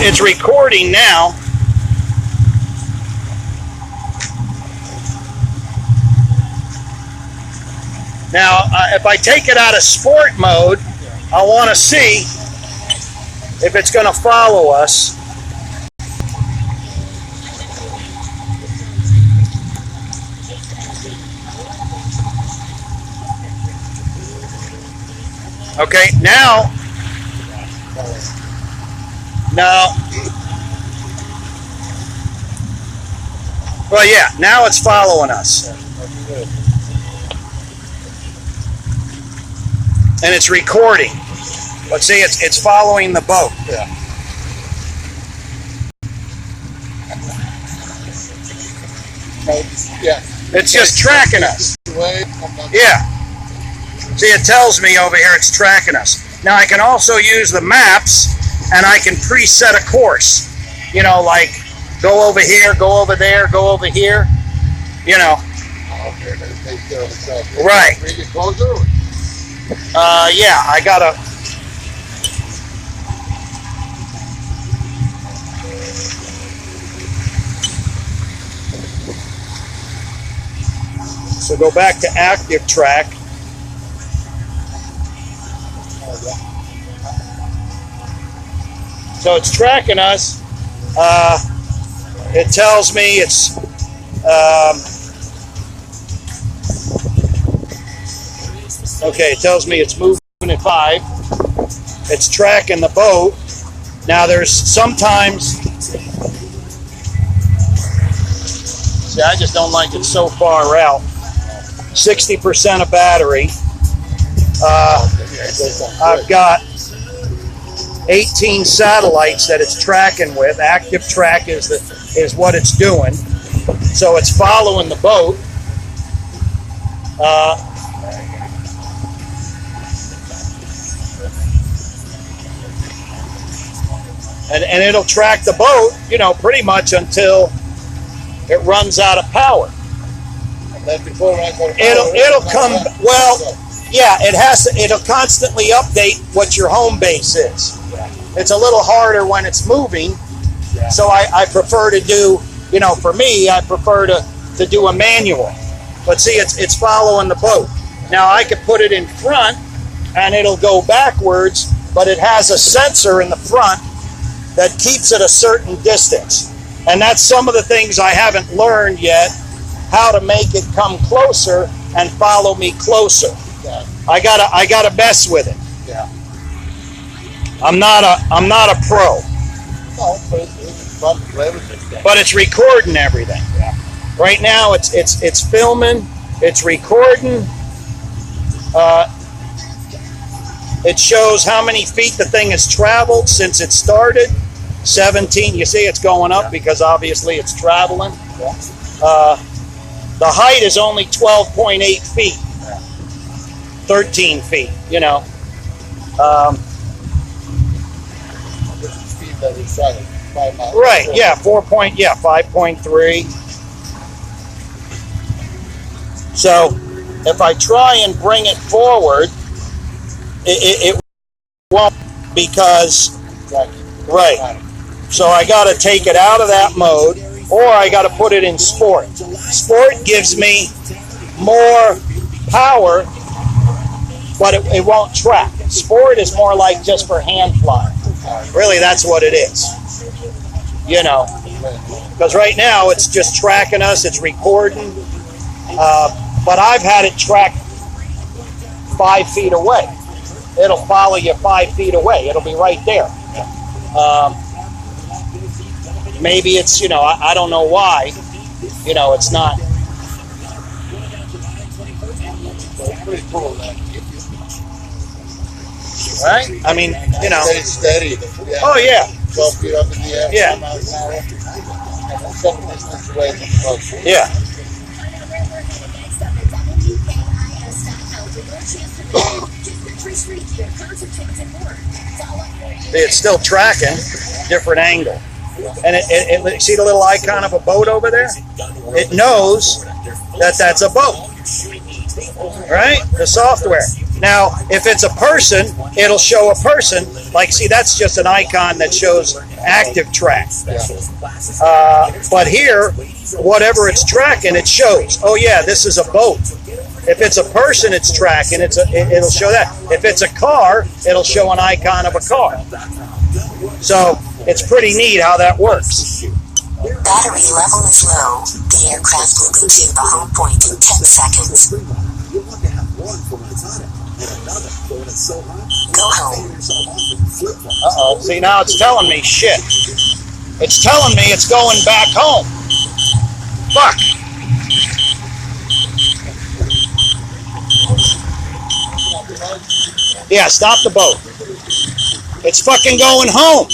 It's recording now. Now, if I take it out of sport mode, I want to see if it's going to follow us. Okay, now, well, yeah, now it's following us. And it's recording. Let's see, it's following the boat. Yeah. It's just tracking us. Yeah. See, it tells me over here it's tracking us. Now I can also use the maps and I can preset a course. You know, like go over here, go over there, go over here. You know. Right. Yeah, I gotta. So go back to active track. So it's tracking us. It tells me it's okay. It tells me it's moving at 5. It's tracking the boat. Now there's sometimes. See, I just don't like it so far out. 60% of battery. I've got 18 satellites that it's tracking with. Active track is what it's doing. So it's following the boat. And it'll track the boat, you know, pretty much until it runs out of power. And then before I go, It'll come. Well, yeah, it'll constantly update what your home base is. It's a little harder when it's moving, so I prefer to do, you know, for me, I prefer to do a manual. But see, it's following the boat. Now I could put it in front, and it'll go backwards, but it has a sensor in the front that keeps it a certain distance. And that's some of the things I haven't learned yet, how to make it come closer and follow me closer. I gotta mess with it. Yeah. I'm not a pro. No, but it's fun to play with it. But it's recording everything. Yeah. Right now it's filming, it's recording. It shows how many feet the thing has traveled since it started. 17. You see it's going up because obviously it's traveling. Yeah. The height is only 12.8 feet. 13 feet, you know. This is the speed that we started. 5 miles. Right, yeah, 5.3. So if I try and bring it forward, it won't, because, right. So I got to take it out of that mode, or I got to put it in sport. Sport gives me more power, but it won't track. Sport is more like just for hand flying. Really, that's what it is. You know, because right now it's just tracking us, it's recording, but I've had it track 5 feet away. It'll follow you 5 feet away. It'll be right there. Maybe it's, you know, I don't know why, you know, it's not. It's pretty cool, man. Right? I mean, you know. It's steady. Yeah. Oh, yeah. 12 feet up in the air. Yeah. 5 miles an hour. And some distance away from the boat. Yeah. It's still tracking, different angle. And it see the little icon of a boat over there? It knows that that's a boat. Right? The software. Now, if it's a person, it'll show a person. Like, see, that's just an icon that shows active track. But here, whatever it's tracking, it shows. Oh yeah, this is a boat. If it's a person, it's tracking. It'll show that. If it's a car, it'll show an icon of a car. So it's pretty neat how that works. Battery level is low. The aircraft will go to the home point in 10 seconds. Go home. Uh-oh. See, now it's telling me shit. It's telling me it's going back home. Fuck. Yeah, stop the boat. It's fucking going home.